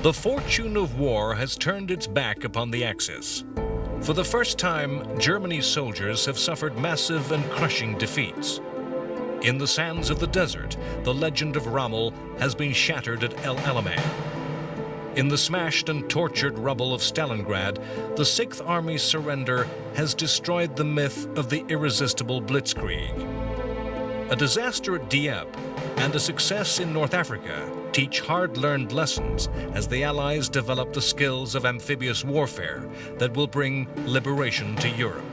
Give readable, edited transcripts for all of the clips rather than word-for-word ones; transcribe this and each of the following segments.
The fortune of war has turned its back upon the Axis. For the first time, Germany's soldiers have suffered massive and crushing defeats. In the sands of the desert, the legend of Rommel has been shattered at El Alamein. In the smashed and tortured rubble of Stalingrad, the Sixth Army's surrender has destroyed the myth of the irresistible blitzkrieg. A disaster at Dieppe and a success in North Africa teach hard-learned lessons as the Allies develop the skills of amphibious warfare that will bring liberation to Europe.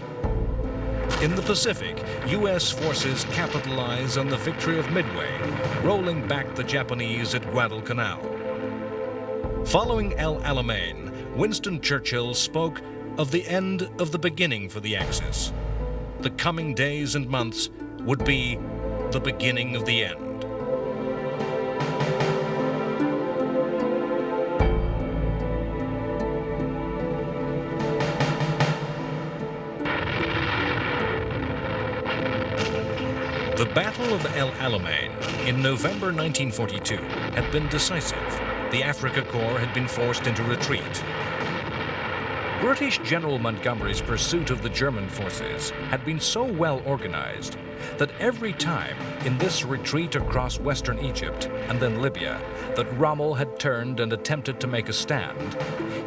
In the Pacific, U.S. forces capitalize on the victory of Midway, rolling back the Japanese at Guadalcanal. Following El Alamein, Winston Churchill spoke of the end of the beginning for the Axis. The coming days and months would be the beginning of the end. The Battle of El Alamein in November 1942 had been decisive. The Afrika Korps had been forced into retreat. British General Montgomery's pursuit of the German forces had been so well organized that every time in this retreat across western Egypt and then Libya that Rommel had turned and attempted to make a stand,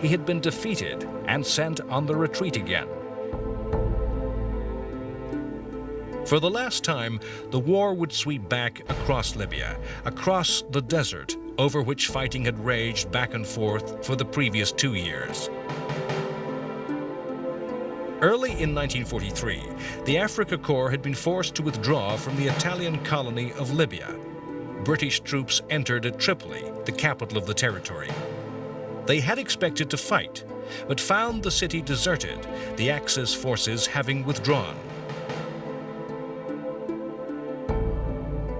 he had been defeated and sent on the retreat again. For the last time, the war would sweep back across Libya, across the desert over which fighting had raged back and forth for the previous 2 years. Early in 1943, the Afrika Korps had been forced to withdraw from the Italian colony of Libya. British troops entered at Tripoli, the capital of the territory. They had expected to fight, but found the city deserted, the Axis forces having withdrawn.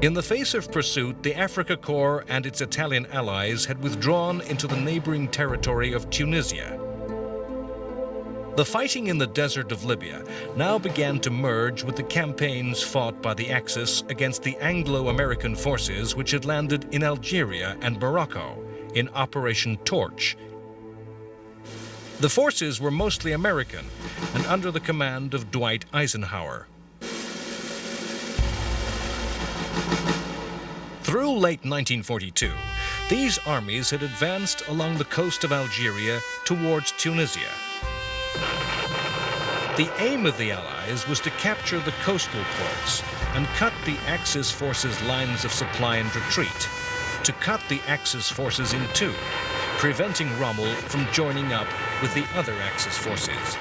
In the face of pursuit, the Afrika Korps and its Italian allies had withdrawn into the neighboring territory of Tunisia. The fighting in the desert of Libya now began to merge with the campaigns fought by the Axis against the Anglo-American forces which had landed in Algeria and Morocco in Operation Torch. The forces were mostly American and under the command of Dwight Eisenhower. Through late 1942, these armies had advanced along the coast of Algeria towards Tunisia. The aim of the Allies was to capture the coastal ports and cut the Axis forces' lines of supply and retreat, to cut the Axis forces in two, preventing Rommel from joining up with the other Axis forces.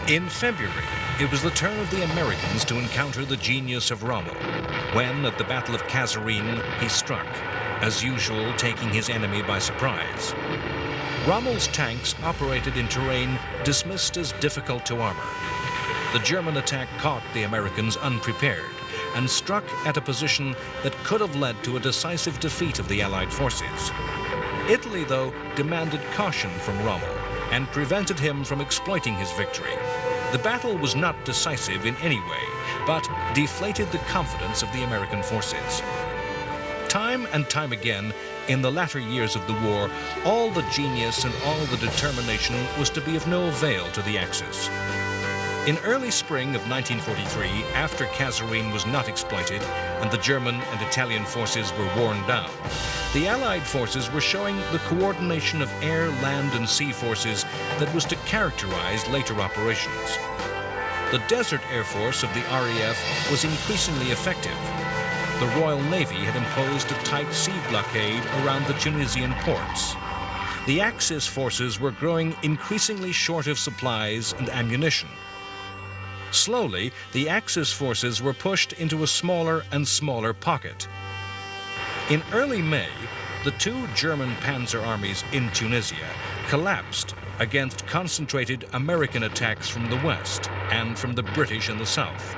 In February, it was the turn of the Americans to encounter the genius of Rommel, when at the Battle of Kasserine he struck, as usual taking his enemy by surprise. Rommel's tanks operated in terrain dismissed as difficult to armor. The German attack caught the Americans unprepared and struck at a position that could have led to a decisive defeat of the Allied forces. Italy, though, demanded caution from Rommel and prevented him from exploiting his victory. The battle was not decisive in any way, but deflated the confidence of the American forces. Time and time again, in the latter years of the war, all the genius and all the determination was to be of no avail to the Axis. In early spring of 1943, after Kasserine was not exploited and the German and Italian forces were worn down, the Allied forces were showing the coordination of air, land, and sea forces that was to characterize later operations. The Desert Air Force of the RAF was increasingly effective. The Royal Navy had imposed a tight sea blockade around the Tunisian ports. The Axis forces were growing increasingly short of supplies and ammunition. Slowly, the Axis forces were pushed into a smaller and smaller pocket. In early May, the two German panzer armies in Tunisia collapsed against concentrated American attacks from the west and from the British in the south.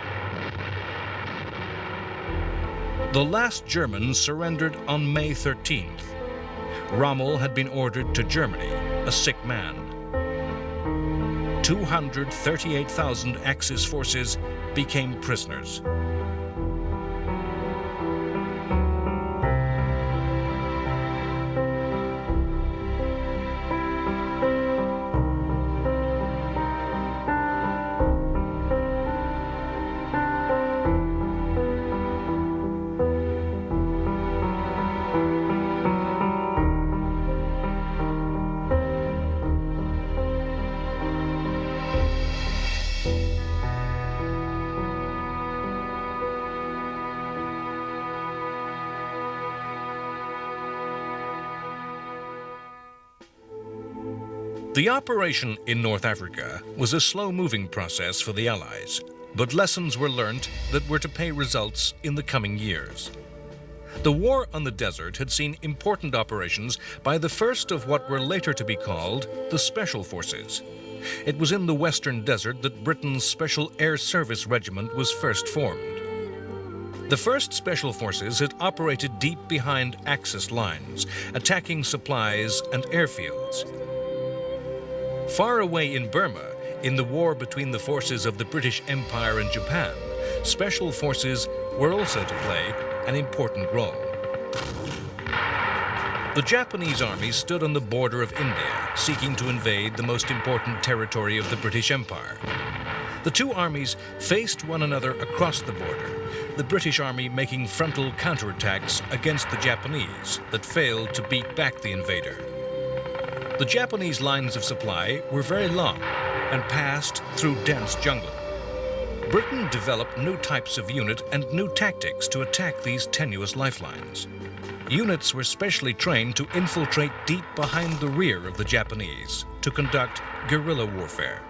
The last Germans surrendered on May 13th. Rommel had been ordered to Germany, a sick man. 238,000 Axis forces became prisoners. The operation in North Africa was a slow-moving process for the Allies, but lessons were learnt that were to pay results in the coming years. The war on the desert had seen important operations by the first of what were later to be called the Special Forces. It was in the Western Desert that Britain's Special Air Service Regiment was first formed. The first Special Forces had operated deep behind Axis lines, attacking supplies and airfields. Far away in Burma, in the war between the forces of the British Empire and Japan, Special Forces were also to play an important role. The Japanese army stood on the border of India, seeking to invade the most important territory of the British Empire. The two armies faced one another across the border, the British army making frontal counterattacks against the Japanese that failed to beat back the invader. The Japanese lines of supply were very long and passed through dense jungle. Britain developed new types of unit and new tactics to attack these tenuous lifelines. Units were specially trained to infiltrate deep behind the rear of the Japanese to conduct guerrilla warfare.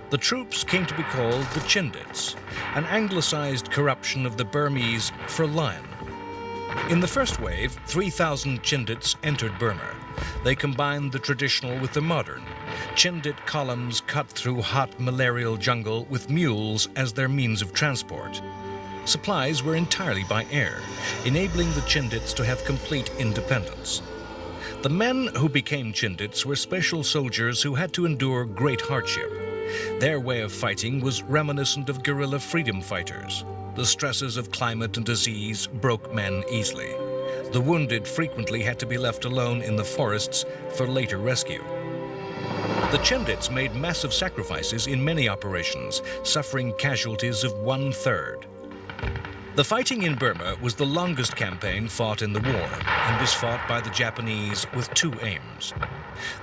The troops came to be called the Chindits, an anglicized corruption of the Burmese for lion. In the first wave, 3,000 Chindits entered Burma. They combined the traditional with the modern. Chindit columns cut through hot malarial jungle with mules as their means of transport. Supplies were entirely by air, enabling the Chindits to have complete independence. The men who became Chindits were special soldiers who had to endure great hardship. Their way of fighting was reminiscent of guerrilla freedom fighters. The stresses of climate and disease broke men easily. The wounded frequently had to be left alone in the forests for later rescue. The Chindits made massive sacrifices in many operations, suffering casualties of 1/3. The fighting in Burma was the longest campaign fought in the war and was fought by the Japanese with two aims.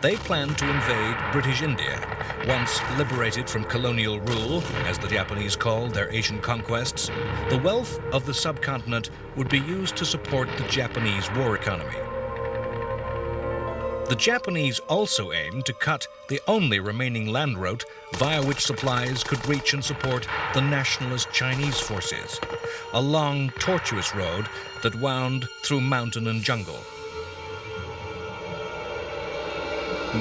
They planned to invade British India. Once liberated from colonial rule, as the Japanese called their Asian conquests, the wealth of the subcontinent would be used to support the Japanese war economy. The Japanese also aimed to cut the only remaining land route via which supplies could reach and support the nationalist Chinese forces, a long, tortuous road that wound through mountain and jungle.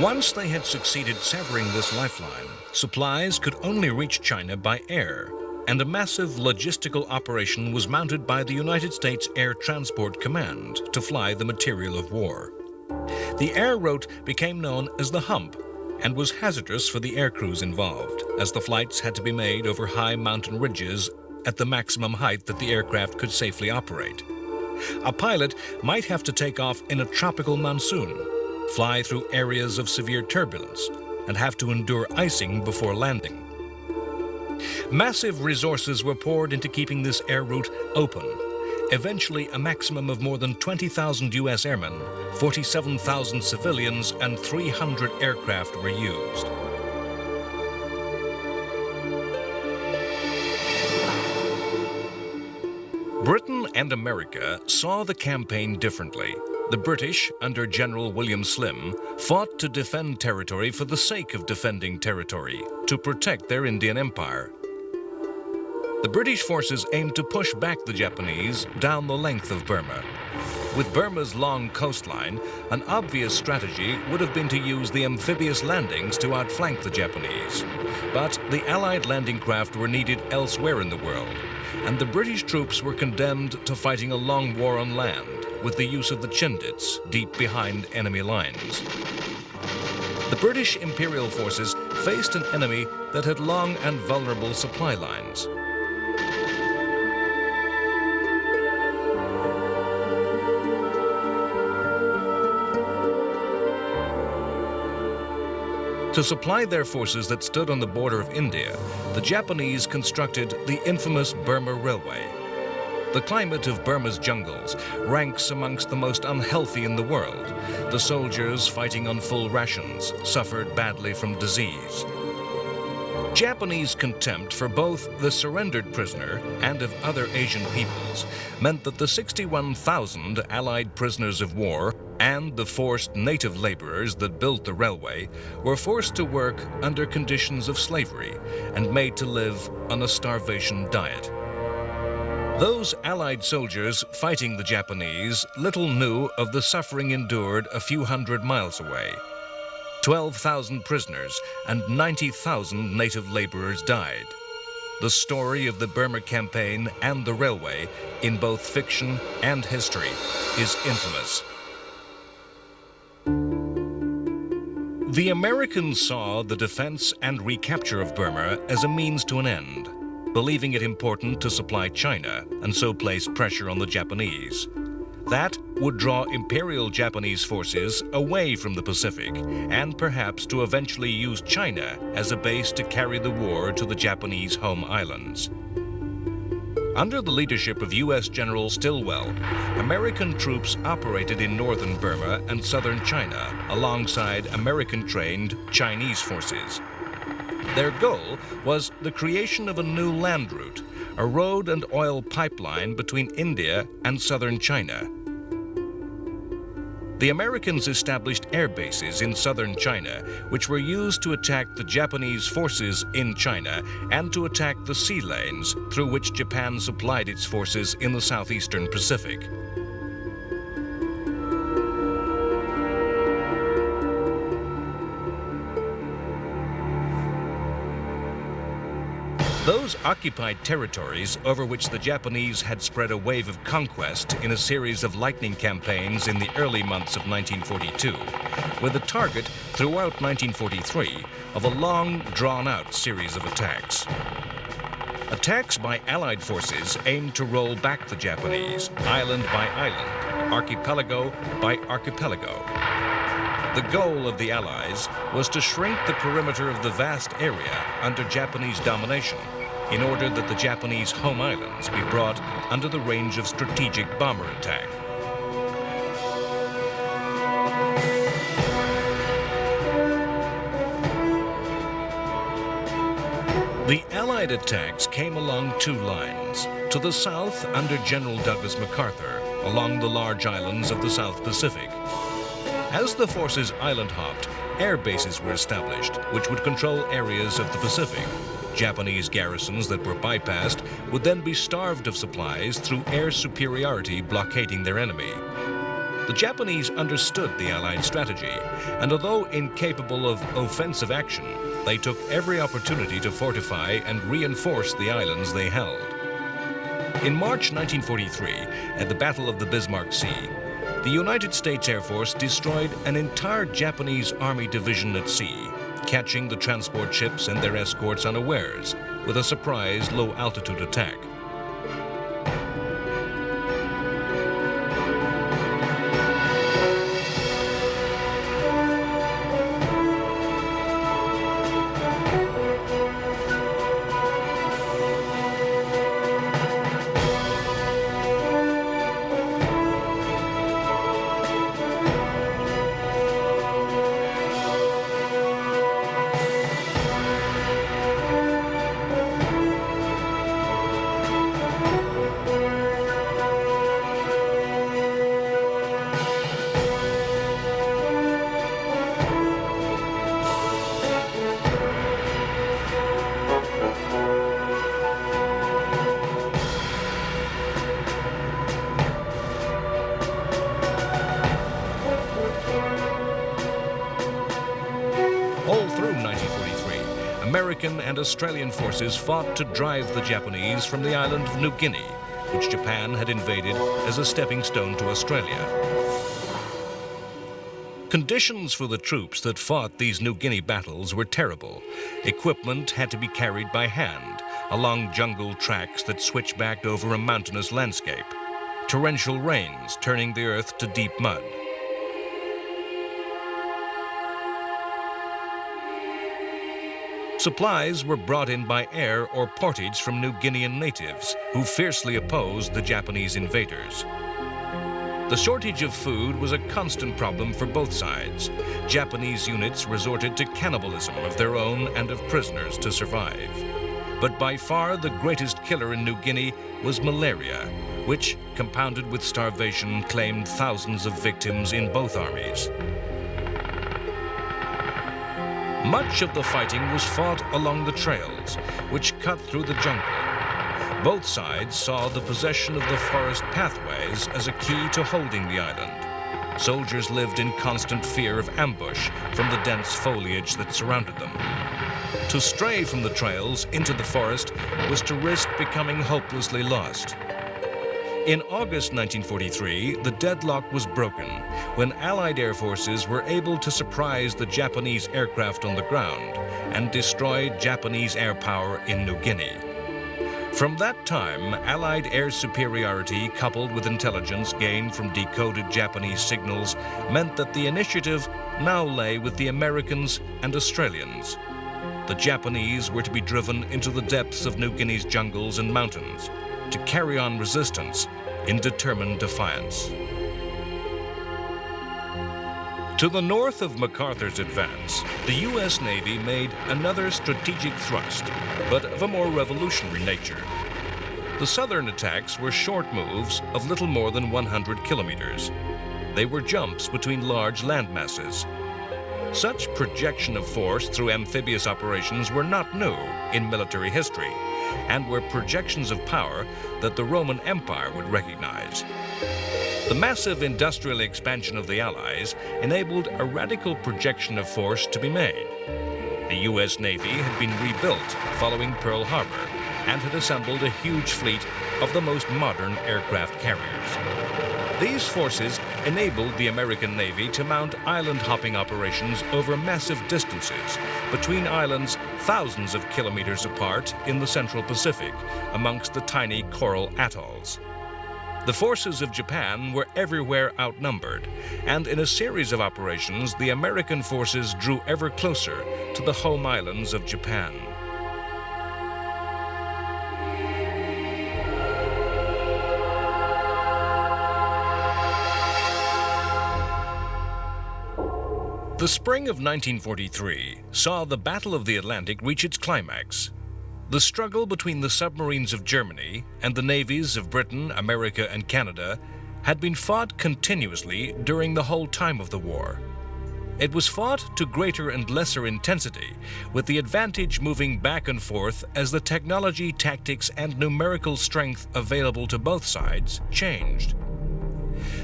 Once they had succeeded severing this lifeline, supplies could only reach China by air, and a massive logistical operation was mounted by the United States Air Transport Command to fly the material of war. The air route became known as the Hump and was hazardous for the air crews involved, as the flights had to be made over high mountain ridges at the maximum height that the aircraft could safely operate. A pilot might have to take off in a tropical monsoon, fly through areas of severe turbulence, and have to endure icing before landing. Massive resources were poured into keeping this air route open. Eventually, a maximum of more than 20,000 U.S. airmen, 47,000 civilians, and 300 aircraft were used. Britain and America saw the campaign differently. The British, under General William Slim, fought to defend territory for the sake of defending territory, to protect their Indian empire. The British forces aimed to push back the Japanese down the length of Burma. With Burma's long coastline, an obvious strategy would have been to use the amphibious landings to outflank the Japanese. But the Allied landing craft were needed elsewhere in the world, and the British troops were condemned to fighting a long war on land with the use of the Chindits deep behind enemy lines. The British Imperial forces faced an enemy that had long and vulnerable supply lines. To supply their forces that stood on the border of India, the Japanese constructed the infamous Burma Railway. The climate of Burma's jungles ranks amongst the most unhealthy in the world. The soldiers, fighting on full rations, suffered badly from disease. Japanese contempt for both the surrendered prisoner and of other Asian peoples meant that the 61,000 Allied prisoners of war and the forced native laborers that built the railway were forced to work under conditions of slavery and made to live on a starvation diet. Those Allied soldiers fighting the Japanese little knew of the suffering endured a few hundred miles away. 12,000 prisoners and 90,000 native laborers died. The story of the Burma campaign and the railway, in both fiction and history, is infamous. The Americans saw the defense and recapture of Burma as a means to an end, believing it important to supply China and so place pressure on the Japanese. That would draw Imperial Japanese forces away from the Pacific and perhaps to eventually use China as a base to carry the war to the Japanese home islands. Under the leadership of U.S. General Stilwell, American troops operated in northern Burma and southern China alongside American-trained Chinese forces. Their goal was the creation of a new land route, a road and oil pipeline between India and southern China. The Americans established air bases in southern China, which were used to attack the Japanese forces in China and to attack the sea lanes through which Japan supplied its forces in the southeastern Pacific. Those occupied territories over which the Japanese had spread a wave of conquest in a series of lightning campaigns in the early months of 1942 were the target throughout 1943 of a long, drawn-out series of attacks. Attacks by Allied forces aimed to roll back the Japanese, island by island, archipelago by archipelago. The goal of the Allies was to shrink the perimeter of the vast area under Japanese domination in order that the Japanese home islands be brought under the range of strategic bomber attack. The Allied attacks came along two lines. To the south, under General Douglas MacArthur, along the large islands of the South Pacific. As the forces island hopped, air bases were established, which would control areas of the Pacific. Japanese garrisons that were bypassed would then be starved of supplies through air superiority blockading their enemy. The Japanese understood the Allied strategy, and although incapable of offensive action, they took every opportunity to fortify and reinforce the islands they held. In March 1943, at the Battle of the Bismarck Sea, the United States Air Force destroyed an entire Japanese Army division at sea, catching the transport ships and their escorts unawares with a surprise low-altitude attack. All through 1943, American and Australian forces fought to drive the Japanese from the island of New Guinea, which Japan had invaded as a stepping stone to Australia. Conditions for the troops that fought these New Guinea battles were terrible. Equipment had to be carried by hand along jungle tracks that switchbacked over a mountainous landscape. Torrential rains turning the earth to deep mud. Supplies were brought in by air or portage from New Guinean natives who fiercely opposed the Japanese invaders. The shortage of food was a constant problem for both sides. Japanese units resorted to cannibalism of their own and of prisoners to survive. But by far the greatest killer in New Guinea was malaria, which, compounded with starvation, claimed thousands of victims in both armies. Much of the fighting was fought along the trails, which cut through the jungle. Both sides saw the possession of the forest pathways as a key to holding the island. Soldiers lived in constant fear of ambush from the dense foliage that surrounded them. To stray from the trails into the forest was to risk becoming hopelessly lost. In August 1943, the deadlock was broken when Allied air forces were able to surprise the Japanese aircraft on the ground and destroy Japanese air power in New Guinea. From that time, Allied air superiority coupled with intelligence gained from decoded Japanese signals meant that the initiative now lay with the Americans and Australians. The Japanese were to be driven into the depths of New Guinea's jungles and mountains to carry on resistance in determined defiance. To the north of MacArthur's advance, the U.S. Navy made another strategic thrust, but of a more revolutionary nature. The southern attacks were short moves of little more than 100 kilometers. They were jumps between large land masses. Such projection of force through amphibious operations were not new in military history, and were projections of power that the Roman Empire would recognize. The massive industrial expansion of the Allies enabled a radical projection of force to be made. The U.S. Navy had been rebuilt following Pearl Harbor and had assembled a huge fleet of the most modern aircraft carriers. These forces enabled the American Navy to mount island-hopping operations over massive distances between islands thousands of kilometers apart in the Central Pacific, amongst the tiny coral atolls. The forces of Japan were everywhere outnumbered, and in a series of operations, the American forces drew ever closer to the home islands of Japan. The spring of 1943 saw the Battle of the Atlantic reach its climax. The struggle between the submarines of Germany and the navies of Britain, America, and Canada had been fought continuously during the whole time of the war. It was fought to greater and lesser intensity, with the advantage moving back and forth as the technology, tactics, and numerical strength available to both sides changed.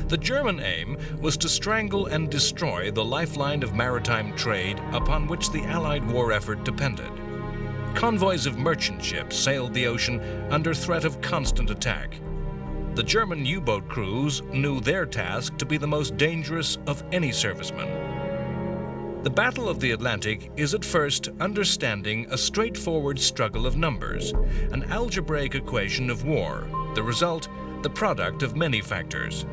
The German aim was to strangle and destroy the lifeline of maritime trade upon which the Allied war effort depended. Convoys of merchant ships sailed the ocean under threat of constant attack. The German U-boat crews knew their task to be the most dangerous of any serviceman. The Battle of the Atlantic is at first understanding a straightforward struggle of numbers, an algebraic equation of war, the result, the product of many factors.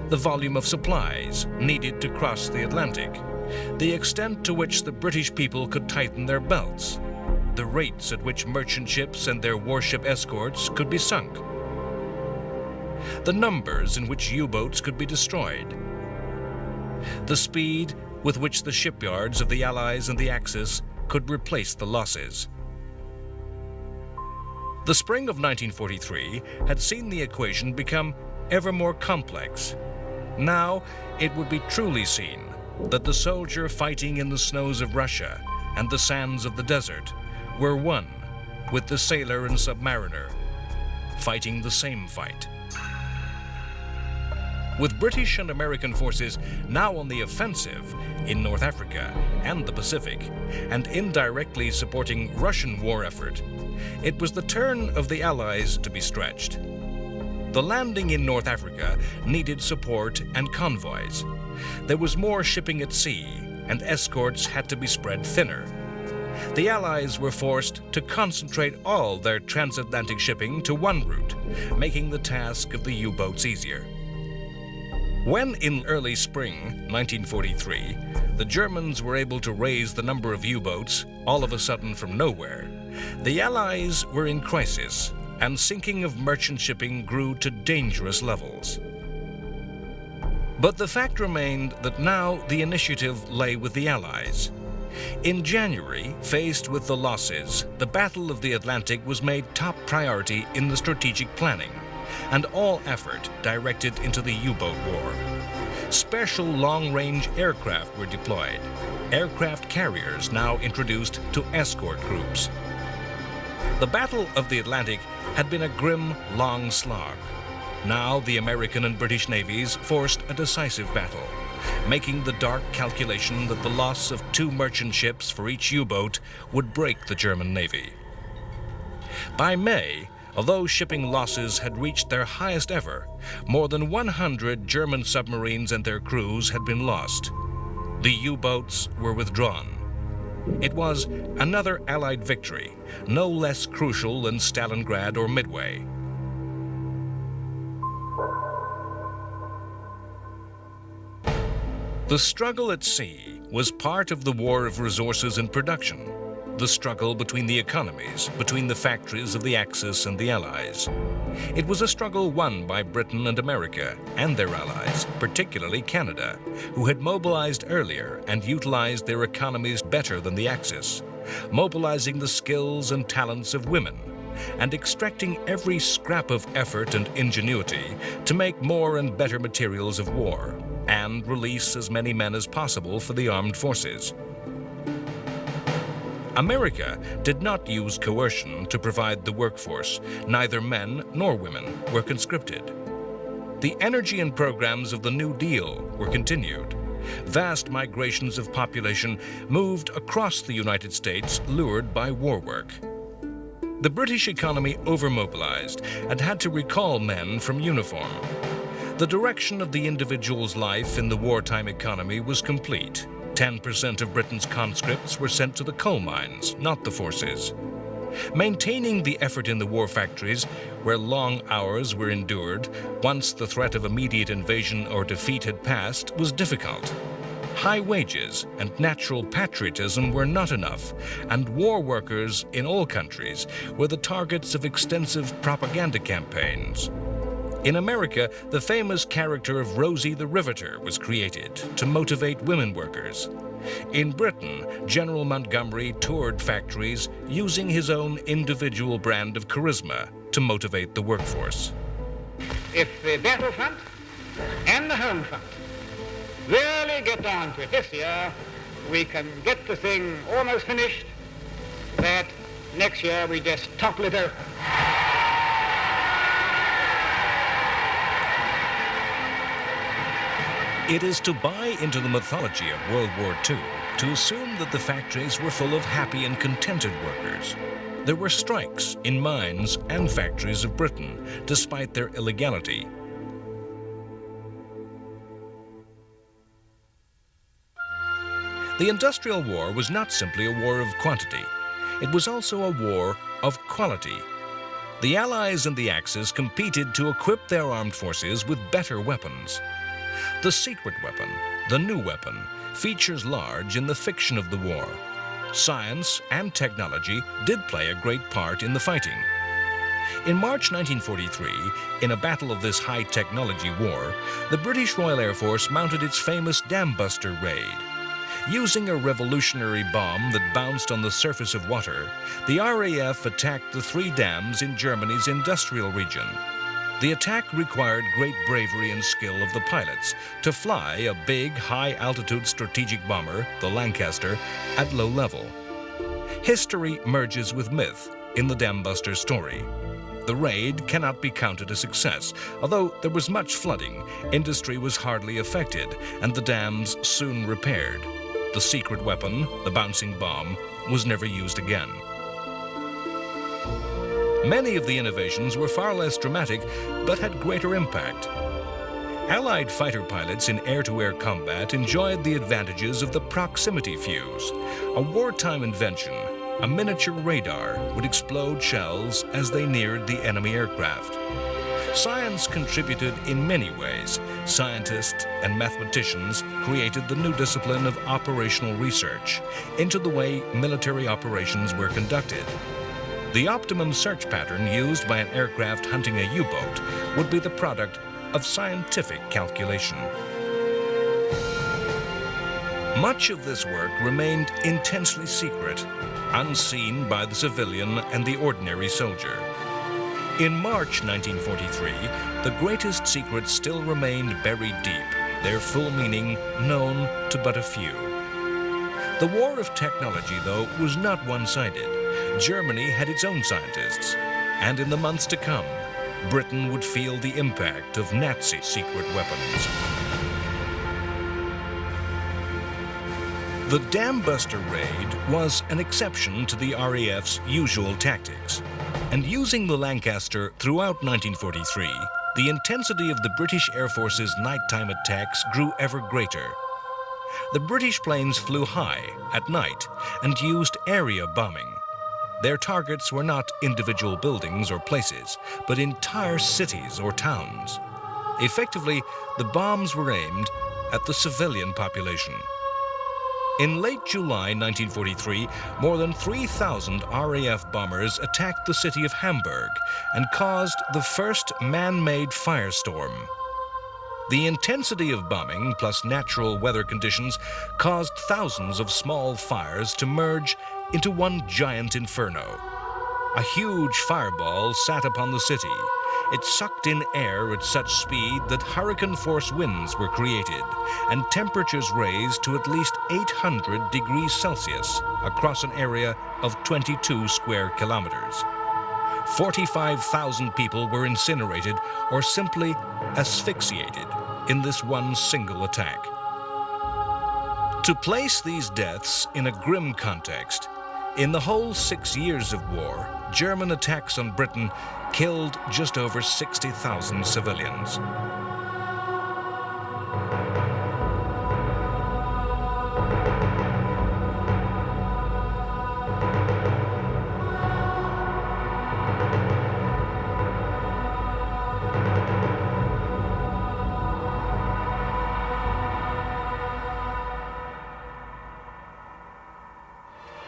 The volume of supplies needed to cross the Atlantic, the extent to which the British people could tighten their belts, the rates at which merchant ships and their warship escorts could be sunk, the numbers in which U-boats could be destroyed, the speed with which the shipyards of the Allies and the Axis could replace the losses. The spring of 1943 had seen the equation become ever more complex. Now it would be truly seen that the soldier fighting in the snows of Russia and the sands of the desert were one with the sailor and submariner, fighting the same fight. With British and American forces now on the offensive in North Africa and the Pacific, and indirectly supporting Russian war effort, it was the turn of the Allies to be stretched. The landing in North Africa needed support and convoys. There was more shipping at sea, and escorts had to be spread thinner. The Allies were forced to concentrate all their transatlantic shipping to one route, making the task of the U-boats easier. When in early spring 1943, the Germans were able to raise the number of U-boats all of a sudden from nowhere, the Allies were in crisis, and sinking of merchant shipping grew to dangerous levels. But the fact remained that now the initiative lay with the Allies. In January, faced with the losses, the Battle of the Atlantic was made top priority in the strategic planning, and all effort directed into the U-boat war. Special long-range aircraft were deployed, aircraft carriers now introduced to escort groups. The Battle of the Atlantic had been a grim, long slog. Now the American and British navies forced a decisive battle, making the dark calculation that the loss of 2 merchant ships for each U-boat would break the German Navy. By May, although shipping losses had reached their highest ever, more than 100 German submarines and their crews had been lost. The U-boats were withdrawn. It was another Allied victory, no less crucial than Stalingrad or Midway. The struggle at sea was part of the war of resources and production, the struggle between the economies, between the factories of the Axis and the Allies. It was a struggle won by Britain and America and their allies, particularly Canada, who had mobilized earlier and utilized their economies better than the Axis, mobilizing the skills and talents of women, and extracting every scrap of effort and ingenuity to make more and better materials of war, and release as many men as possible for the armed forces. America did not use coercion to provide the workforce. Neither men nor women were conscripted. The energy and programs of the New Deal were continued. Vast migrations of population moved across the United States, lured by war work. The British economy overmobilized and had to recall men from uniform. The direction of the individual's life in the wartime economy was complete. 10% of Britain's conscripts were sent to the coal mines, not the forces. Maintaining the effort in the war factories, where long hours were endured, once the threat of immediate invasion or defeat had passed, was difficult. High wages and natural patriotism were not enough, and war workers in all countries were the targets of extensive propaganda campaigns. In America, the famous character of Rosie the Riveter was created to motivate women workers. In Britain, General Montgomery toured factories using his own individual brand of charisma to motivate the workforce. If the battlefront and the home front really get down to it this year, we can get the thing almost finished, that next year we just topple it open. It is to buy into the mythology of World War II to assume that the factories were full of happy and contented workers. There were strikes in mines and factories of Britain, despite their illegality. The Industrial War was not simply a war of quantity. It was also a war of quality. The Allies and the Axis competed to equip their armed forces with better weapons. The secret weapon, the new weapon, features large in the fiction of the war. Science and technology did play a great part in the fighting. In March 1943, in a battle of this high-technology war, the British Royal Air Force mounted its famous Dam Buster raid. Using a revolutionary bomb that bounced on the surface of water, the RAF attacked the 3 dams in Germany's industrial region. The attack required great bravery and skill of the pilots to fly a big, high-altitude strategic bomber, the Lancaster, at low level. History merges with myth in the Dam Buster story. The raid cannot be counted a success. Although there was much flooding, industry was hardly affected, and the dams soon repaired. The secret weapon, the bouncing bomb, was never used again. Many of the innovations were far less dramatic, but had greater impact. Allied fighter pilots in air-to-air combat enjoyed the advantages of the proximity fuse. A wartime invention, a miniature radar would explode shells as they neared the enemy aircraft. Science contributed in many ways. Scientists and mathematicians created the new discipline of operational research into the way military operations were conducted. The optimum search pattern used by an aircraft hunting a U-boat would be the product of scientific calculation. Much of this work remained intensely secret, unseen by the civilian and the ordinary soldier. In March 1943, the greatest secrets still remained buried deep, their full meaning known to but a few. The war of technology, though, was not one-sided. Germany had its own scientists, and in the months to come, Britain would feel the impact of Nazi secret weapons. The Dam Buster raid was an exception to the RAF's usual tactics, and using the Lancaster throughout 1943, the intensity of the British Air Force's nighttime attacks grew ever greater. The British planes flew high at night and used area bombing. Their targets were not individual buildings or places, but entire cities or towns. Effectively, the bombs were aimed at the civilian population. In late July 1943, more than 3,000 RAF bombers attacked the city of Hamburg and caused the first man-made firestorm. The intensity of bombing, plus natural weather conditions, caused thousands of small fires to merge into one giant inferno. A huge fireball sat upon the city. It sucked in air at such speed that hurricane-force winds were created, and temperatures raised to at least 800 degrees Celsius across an area of 22 square kilometers. 45,000 people were incinerated or simply asphyxiated in this one single attack. To place these deaths in a grim context, in the whole 6 years of war, German attacks on Britain killed just over 60,000 civilians.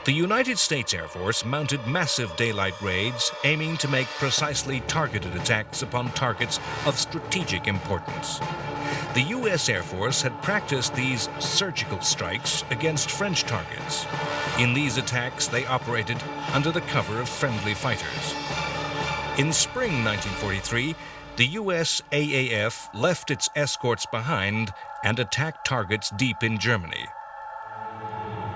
The United States Air Force mounted massive daylight raids aiming to make precisely targeted attacks upon targets of strategic importance. The U.S. Air Force had practiced these surgical strikes against French targets. In these attacks, they operated under the cover of friendly fighters. In spring 1943, the U.S. AAF left its escorts behind and attacked targets deep in Germany.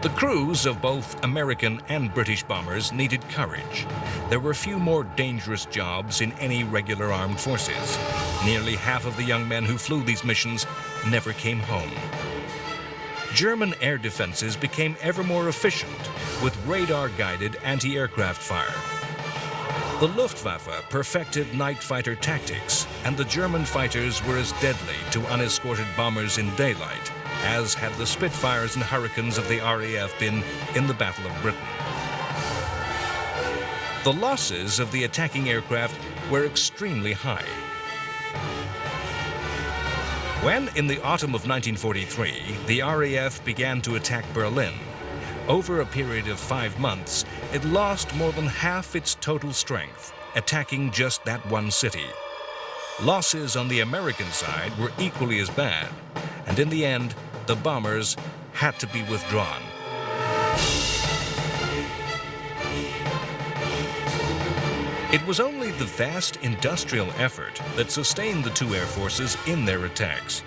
The crews of both American and British bombers needed courage. There were few more dangerous jobs in any regular armed forces. Nearly half of the young men who flew these missions never came home. German air defenses became ever more efficient with radar-guided anti-aircraft fire. The Luftwaffe perfected night fighter tactics, and the German fighters were as deadly to unescorted bombers in daylight as had the Spitfires and Hurricanes of the RAF been in the Battle of Britain. The losses of the attacking aircraft were extremely high. When, in the autumn of 1943, the RAF began to attack Berlin, over a period of 5 months, it lost more than half its total strength, attacking just that one city. Losses on the American side were equally as bad, and in the end, the bombers had to be withdrawn. It was only the vast industrial effort that sustained the two air forces in their attacks.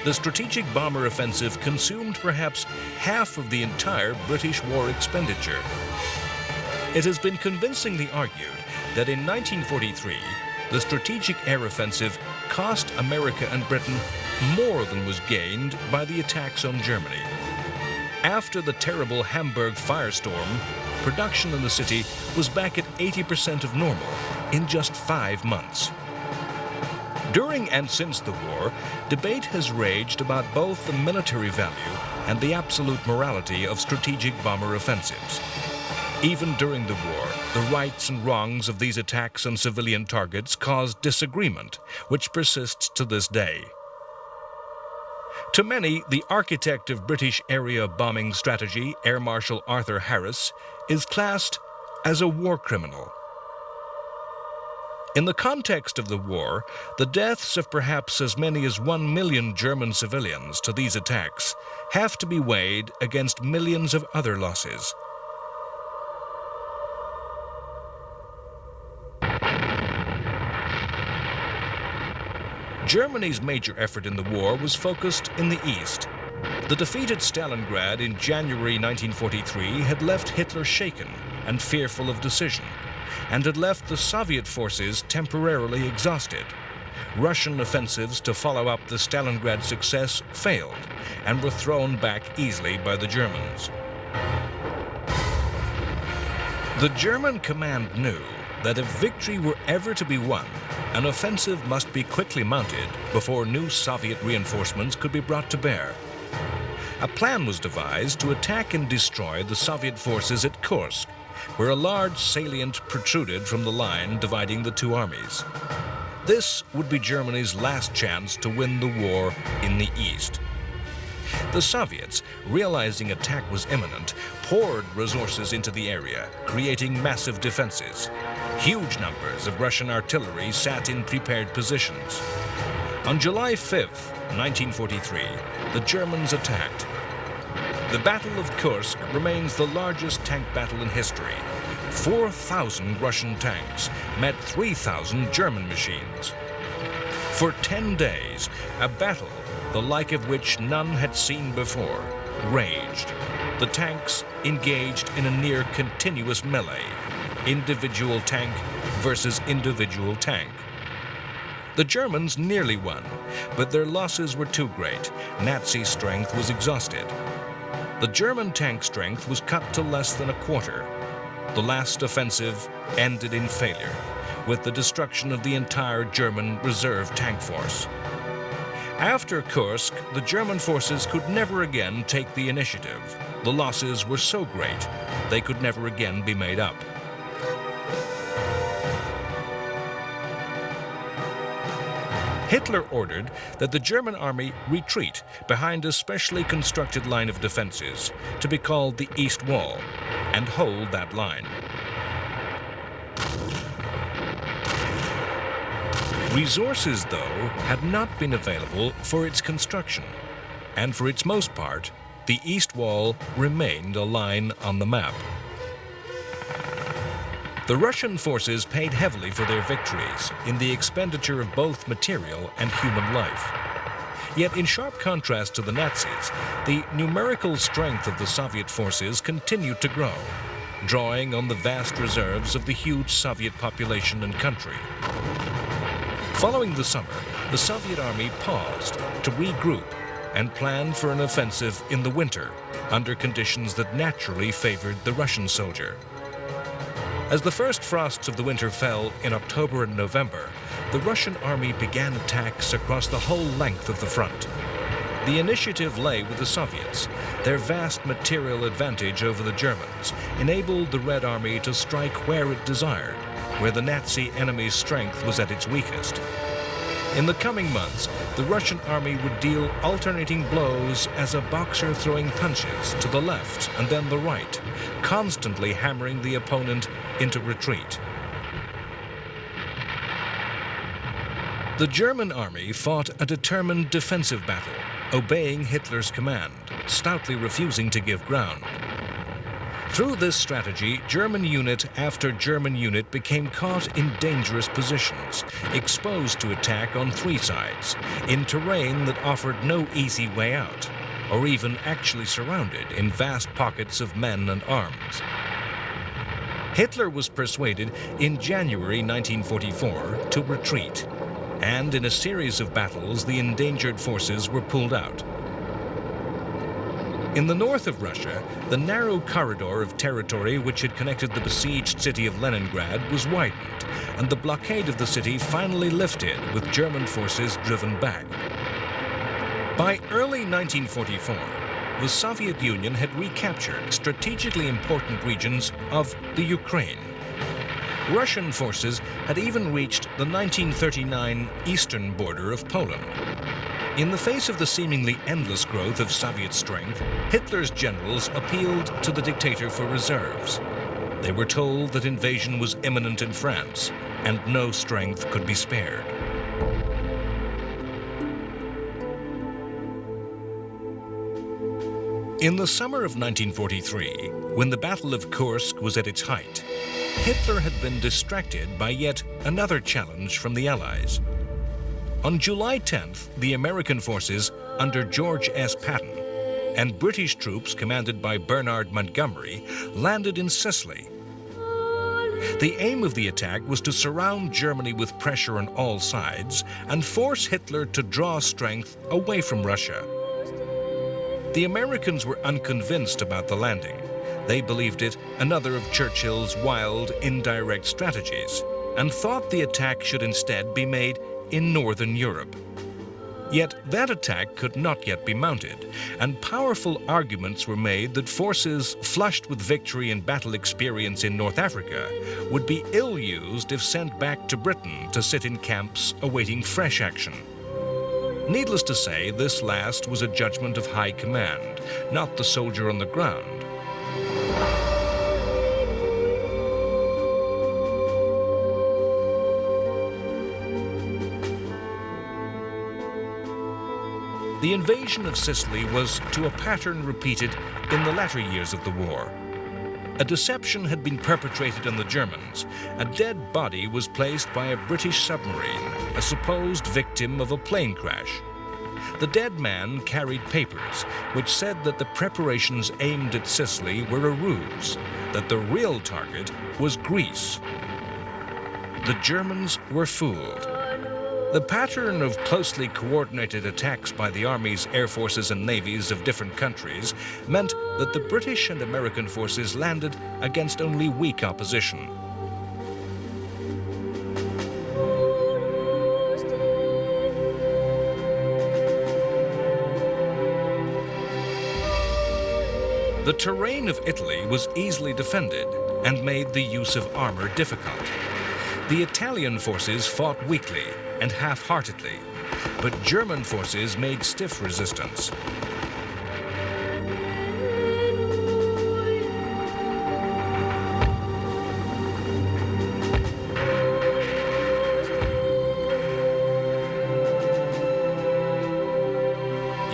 The strategic bomber offensive consumed perhaps half of the entire British war expenditure. It has been convincingly argued that in 1943, the strategic air offensive cost America and Britain more than was gained by the attacks on Germany. After the terrible Hamburg firestorm, production in the city was back at 80% of normal in just 5 months. During and since the war, debate has raged about both the military value and the absolute morality of strategic bomber offensives. Even during the war, the rights and wrongs of these attacks on civilian targets caused disagreement, which persists to this day. To many, the architect of British area bombing strategy, Air Marshal Arthur Harris, is classed as a war criminal. In the context of the war, the deaths of perhaps as many as 1 million German civilians to these attacks have to be weighed against millions of other losses. Germany's major effort in the war was focused in the east. The defeat at Stalingrad in January 1943 had left Hitler shaken and fearful of decision, and had left the Soviet forces temporarily exhausted. Russian offensives to follow up the Stalingrad success failed and were thrown back easily by the Germans. The German command knew that if victory were ever to be won, an offensive must be quickly mounted before new Soviet reinforcements could be brought to bear. A plan was devised to attack and destroy the Soviet forces at Kursk, where a large salient protruded from the line dividing the two armies. This would be Germany's last chance to win the war in the east. The Soviets, realizing attack was imminent, poured resources into the area, creating massive defenses. Huge numbers of Russian artillery sat in prepared positions. On July 5th, 1943, the Germans attacked. The Battle of Kursk remains the largest tank battle in history. 4,000 Russian tanks met 3,000 German machines. For 10 days, a battle, the like of which none had seen before, raged. The tanks engaged in a near continuous melee, individual tank versus individual tank. The Germans nearly won, but their losses were too great. Nazi strength was exhausted. The German tank strength was cut to less than a quarter. The last offensive ended in failure, with the destruction of the entire German reserve tank force. After Kursk, the German forces could never again take the initiative. The losses were so great, they could never again be made up. Hitler ordered that the German army retreat behind a specially constructed line of defenses, to be called the East Wall, and hold that line. Resources, though, had not been available for its construction, and for its most part, the East Wall remained a line on the map. The Russian forces paid heavily for their victories in the expenditure of both material and human life. Yet in sharp contrast to the Nazis, the numerical strength of the Soviet forces continued to grow, drawing on the vast reserves of the huge Soviet population and country. Following the summer, the Soviet army paused to regroup and plan for an offensive in the winter under conditions that naturally favored the Russian soldier. As the first frosts of the winter fell in October and November, the Russian army began attacks across the whole length of the front. The initiative lay with the Soviets. Their vast material advantage over the Germans enabled the Red Army to strike where it desired, where the Nazi enemy's strength was at its weakest. In the coming months, the Russian army would deal alternating blows as a boxer throwing punches to the left and then the right, constantly hammering the opponent into retreat. The German army fought a determined defensive battle, obeying Hitler's command, stoutly refusing to give ground. Through this strategy, German unit after German unit became caught in dangerous positions, exposed to attack on three sides, in terrain that offered no easy way out, or even actually surrounded in vast pockets of men and arms. Hitler was persuaded in January 1944 to retreat, and in a series of battles the endangered forces were pulled out. In the north of Russia, the narrow corridor of territory which had connected the besieged city of Leningrad was widened, and the blockade of the city finally lifted with German forces driven back. By early 1944, the Soviet Union had recaptured strategically important regions of the Ukraine. Russian forces had even reached the 1939 eastern border of Poland. In the face of the seemingly endless growth of Soviet strength, Hitler's generals appealed to the dictator for reserves. They were told that invasion was imminent in France, and no strength could be spared. In the summer of 1943, when the Battle of Kursk was at its height, Hitler had been distracted by yet another challenge from the Allies. On July 10th, the American forces under George S. Patton and British troops commanded by Bernard Montgomery landed in Sicily. The aim of the attack was to surround Germany with pressure on all sides and force Hitler to draw strength away from Russia. The Americans were unconvinced about the landing. They believed it another of Churchill's wild, indirect strategies and thought the attack should instead be made in Northern Europe. Yet that attack could not yet be mounted, and powerful arguments were made that forces flushed with victory and battle experience in North Africa would be ill-used if sent back to Britain to sit in camps awaiting fresh action. Needless to say, this last was a judgment of high command, not the soldier on the ground. The invasion of Sicily was to a pattern repeated in the latter years of the war. A deception had been perpetrated on the Germans. A dead body was placed by a British submarine, a supposed victim of a plane crash. The dead man carried papers which said that the preparations aimed at Sicily were a ruse, that the real target was Greece. The Germans were fooled. The pattern of closely coordinated attacks by the armies, air forces, and navies of different countries meant that the British and American forces landed against only weak opposition. The terrain of Italy was easily defended and made the use of armor difficult. The Italian forces fought weakly and half-heartedly, but German forces made stiff resistance.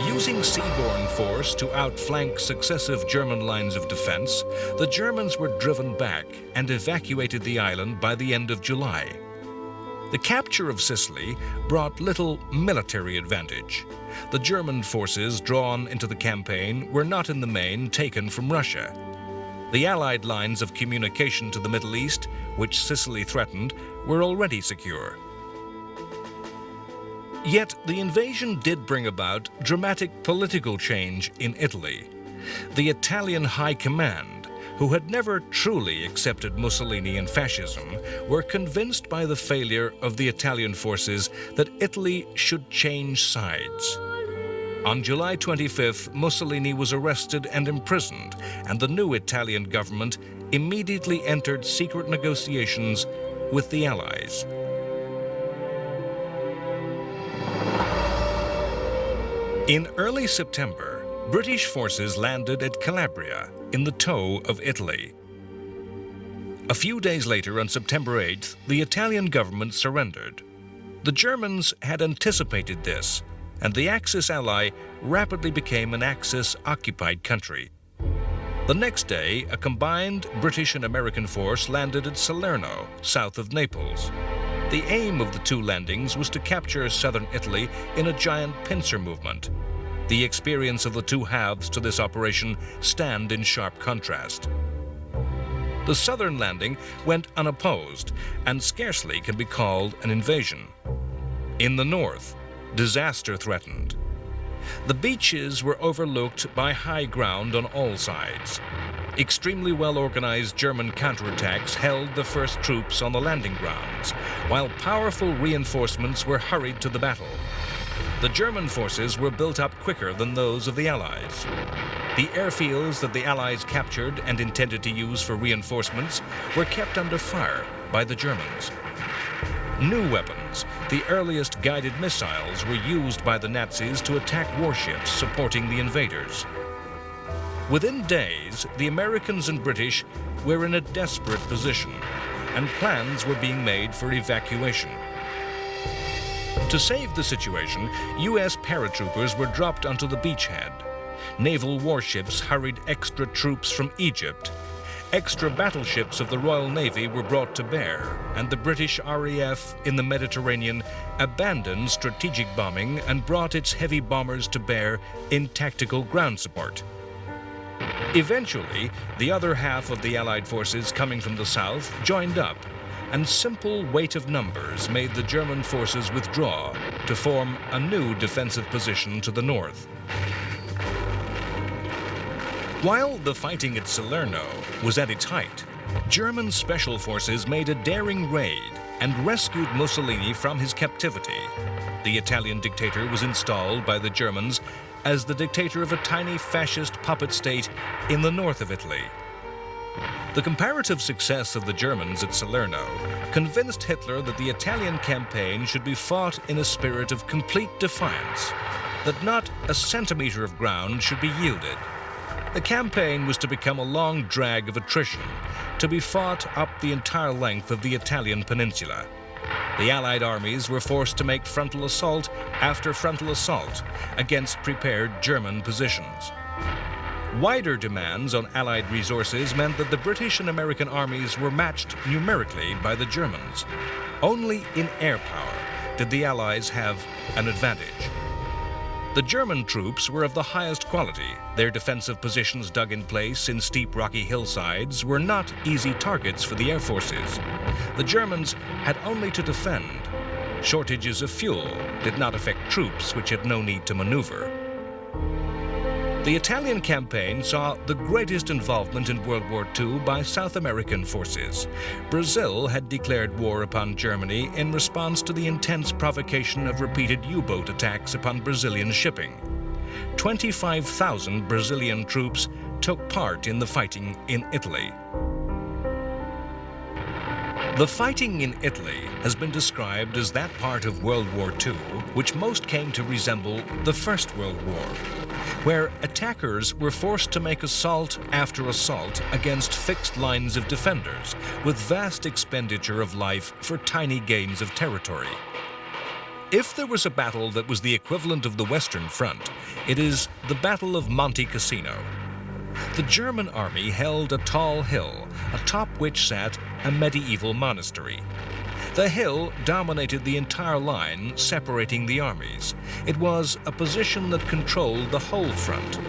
Using seaborne force to outflank successive German lines of defense, the Germans were driven back and evacuated the island by the end of July. The capture of Sicily brought little military advantage. The German forces drawn into the campaign were not in the main taken from Russia. The Allied lines of communication to the Middle East, which Sicily threatened, were already secure. Yet the invasion did bring about dramatic political change in Italy. The Italian High Command, who had never truly accepted Mussolini and fascism, were convinced by the failure of the Italian forces that Italy should change sides. On July 25th, Mussolini was arrested and imprisoned, and the new Italian government immediately entered secret negotiations with the Allies. In early September, British forces landed at Calabria, in the toe of Italy. A few days later, on September 8th, the Italian government surrendered. The Germans had anticipated this, and the Axis ally rapidly became an Axis-occupied country. The next day, a combined British and American force landed at Salerno, south of Naples. The aim of the two landings was to capture southern Italy in a giant pincer movement. The experience of the two halves to this operation stand in sharp contrast. The southern landing went unopposed and scarcely can be called an invasion. In the north, disaster threatened. The beaches were overlooked by high ground on all sides. Extremely well-organized German counterattacks held the first troops on the landing grounds, while powerful reinforcements were hurried to the battle. The German forces were built up quicker than those of the Allies. The airfields that the Allies captured and intended to use for reinforcements were kept under fire by the Germans. New weapons, the earliest guided missiles, were used by the Nazis to attack warships supporting the invaders. Within days, the Americans and British were in a desperate position. and plans were being made for evacuation. To save the situation, U.S. paratroopers were dropped onto the beachhead. Naval warships hurried extra troops from Egypt. Extra battleships of the Royal Navy were brought to bear, and the British RAF in the Mediterranean abandoned strategic bombing and brought its heavy bombers to bear in tactical ground support. Eventually, the other half of the Allied forces coming from the south joined up, and simple weight of numbers made the German forces withdraw to form a new defensive position to the north. While the fighting at Salerno was at its height, German special forces made a daring raid and rescued Mussolini from his captivity. The Italian dictator was installed by the Germans as the dictator of a tiny fascist puppet state in the north of Italy. The comparative success of the Germans at Salerno convinced Hitler that the Italian campaign should be fought in a spirit of complete defiance, that not a centimeter of ground should be yielded. The campaign was to become a long drag of attrition, to be fought up the entire length of the Italian peninsula. The Allied armies were forced to make frontal assault after frontal assault against prepared German positions. Wider demands on Allied resources meant that the British and American armies were matched numerically by the Germans. Only in air power did the Allies have an advantage. The German troops were of the highest quality. Their defensive positions dug in place in steep rocky hillsides were not easy targets for the air forces. The Germans had only to defend. Shortages of fuel did not affect troops which had no need to maneuver. The Italian campaign saw the greatest involvement in World War II by South American forces. Brazil had declared war upon Germany in response to the intense provocation of repeated U-boat attacks upon Brazilian shipping. 25,000 Brazilian troops took part in the fighting in Italy. The fighting in Italy has been described as that part of World War II which most came to resemble the First World War, where attackers were forced to make assault after assault against fixed lines of defenders, with vast expenditure of life for tiny gains of territory. If there was a battle that was the equivalent of the Western Front, it is the Battle of Monte Cassino. The German army held a tall hill, atop which sat a medieval monastery. The hill dominated the entire line separating the armies. It was a position that controlled the whole front.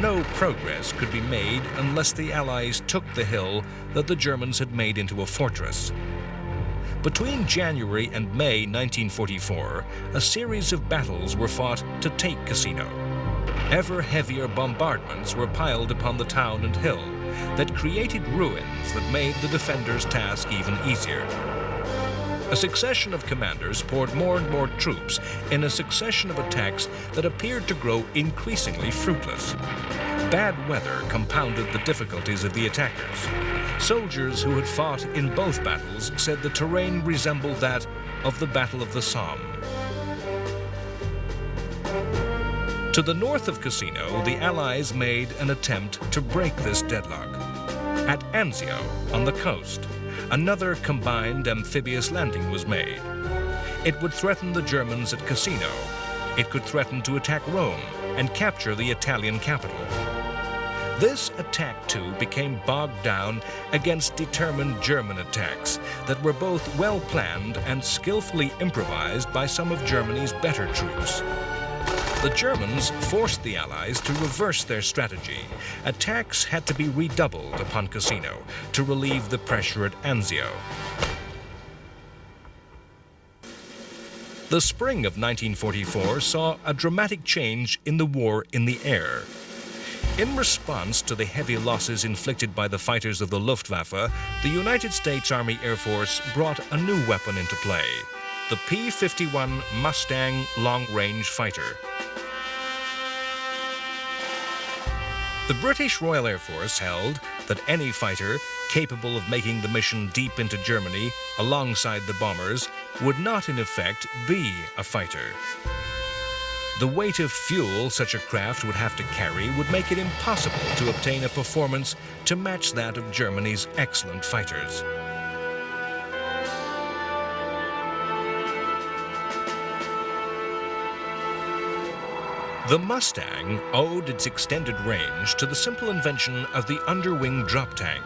No progress could be made unless the Allies took the hill that the Germans had made into a fortress. Between January and May 1944, a series of battles were fought to take Cassino. Ever heavier bombardments were piled upon the town and hill that created ruins that made the defenders' task even easier. A succession of commanders poured more and more troops in a succession of attacks that appeared to grow increasingly fruitless. Bad weather compounded the difficulties of the attackers. Soldiers who had fought in both battles said the terrain resembled that of the Battle of the Somme. To the north of Cassino, the Allies made an attempt to break this deadlock. At Anzio, on the coast, another combined amphibious landing was made. It would threaten the Germans at Cassino. It could threaten to attack Rome and capture the Italian capital. This attack, too, became bogged down against determined German attacks that were both well-planned and skillfully improvised by some of Germany's better troops. The Germans forced the Allies to reverse their strategy. Attacks had to be redoubled upon Cassino to relieve the pressure at Anzio. The spring of 1944 saw a dramatic change in the war in the air. In response to the heavy losses inflicted by the fighters of the Luftwaffe, the United States Army Air Force brought a new weapon into play, the P-51 Mustang long-range fighter. The British Royal Air Force held that any fighter capable of making the mission deep into Germany alongside the bombers would not in effect be a fighter. The weight of fuel such a craft would have to carry would make it impossible to obtain a performance to match that of Germany's excellent fighters. The Mustang owed its extended range to the simple invention of the underwing drop tank,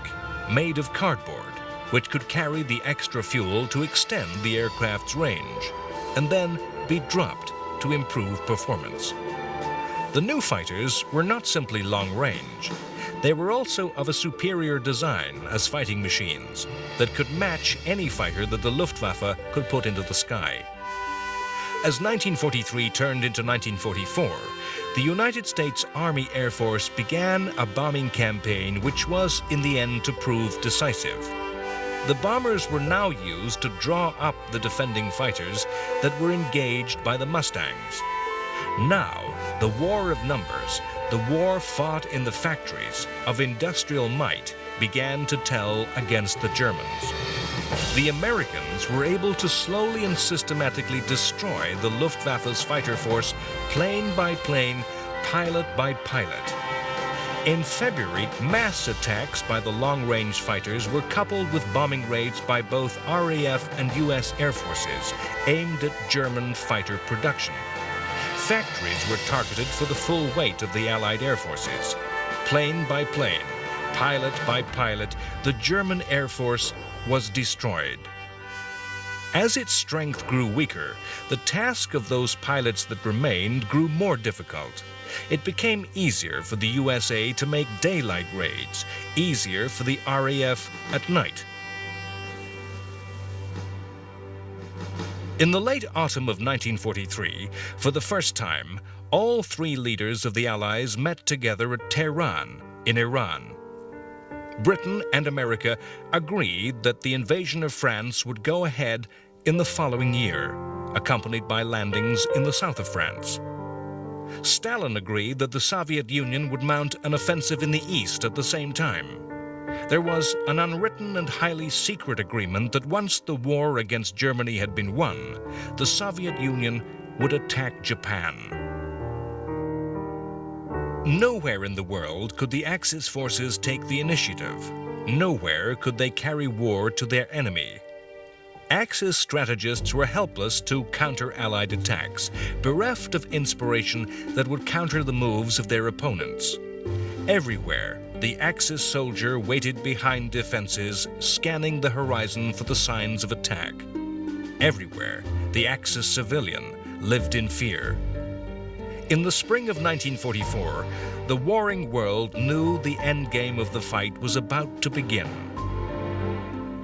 made of cardboard, which could carry the extra fuel to extend the aircraft's range, and then be dropped to improve performance. The new fighters were not simply long-range. They were also of a superior design as fighting machines that could match any fighter that the Luftwaffe could put into the sky. As 1943 turned into 1944, the United States Army Air Force began a bombing campaign which was, in the end, to prove decisive. The bombers were now used to draw up the defending fighters that were engaged by the Mustangs. Now, the war of numbers, the war fought in the factories of industrial might, began to tell against the Germans. The Americans were able to slowly and systematically destroy the Luftwaffe's fighter force plane by plane, pilot by pilot. In February, mass attacks by the long-range fighters were coupled with bombing raids by both RAF and US Air Forces aimed at German fighter production. Factories were targeted for the full weight of the Allied Air Forces. Plane by plane, pilot by pilot, the German Air Force was destroyed. As its strength grew weaker, the task of those pilots that remained grew more difficult. It became easier for the USA to make daylight raids, easier for the RAF at night. In the late autumn of 1943, for the first time, all three leaders of the Allies met together at Tehran, in Iran. Britain and America agreed that the invasion of France would go ahead in the following year, accompanied by landings in the south of France. Stalin agreed that the Soviet Union would mount an offensive in the east at the same time. There was an unwritten and highly secret agreement that once the war against Germany had been won, the Soviet Union would attack Japan. Nowhere in the world could the Axis forces take the initiative. Nowhere could they carry war to their enemy. Axis strategists were helpless to counter Allied attacks, bereft of inspiration that would counter the moves of their opponents. Everywhere, the Axis soldier waited behind defenses, scanning the horizon for the signs of attack. Everywhere, the Axis civilian lived in fear. In the spring of 1944, the warring world knew the endgame of the fight was about to begin.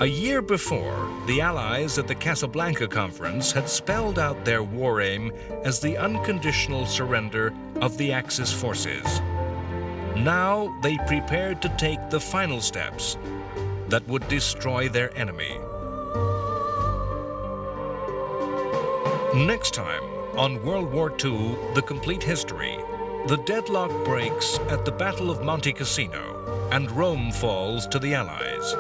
A year before, the Allies at the Casablanca Conference had spelled out their war aim as the unconditional surrender of the Axis forces. Now they prepared to take the final steps that would destroy their enemy. Next time on World War II, The Complete History, the deadlock breaks at the Battle of Monte Cassino and Rome falls to the Allies.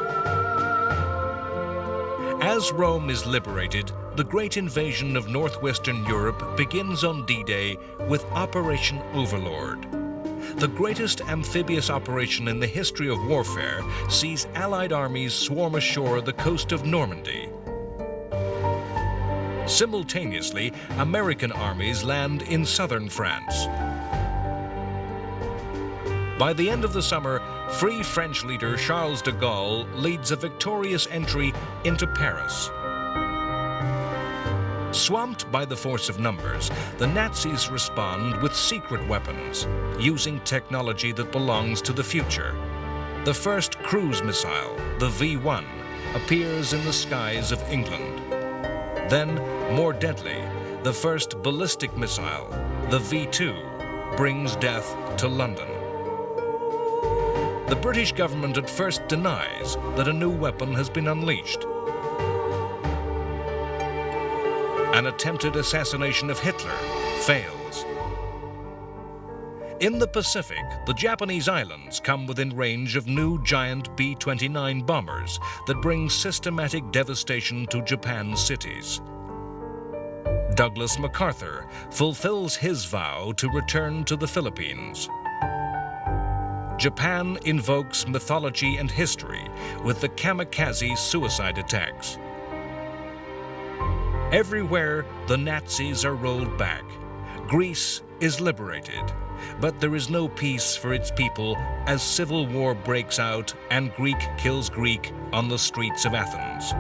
As Rome is liberated, the great invasion of northwestern Europe begins on D-Day with Operation Overlord. The greatest amphibious operation in the history of warfare sees Allied armies swarm ashore the coast of Normandy. Simultaneously, American armies land in southern France. By the end of the summer, Free French leader Charles de Gaulle leads a victorious entry into Paris. Swamped by the force of numbers, the Nazis respond with secret weapons, using technology that belongs to the future. The first cruise missile, the V-1, appears in the skies of England. Then, more deadly, the first ballistic missile, the V-2, brings death to London. The British government at first denies that a new weapon has been unleashed. An attempted assassination of Hitler fails. In the Pacific, the Japanese islands come within range of new giant B-29 bombers that bring systematic devastation to Japan's cities. Douglas MacArthur fulfills his vow to return to the Philippines. Japan invokes mythology and history with the kamikaze suicide attacks. Everywhere, the Nazis are rolled back. Greece is liberated, but there is no peace for its people as civil war breaks out and Greek kills Greek on the streets of Athens.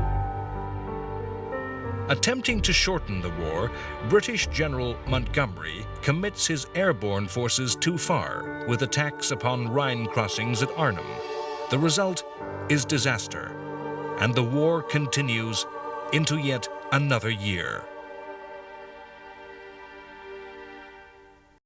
Attempting to shorten the war, British General Montgomery commits his airborne forces too far with attacks upon Rhine crossings at Arnhem. The result is disaster, and the war continues into yet another year.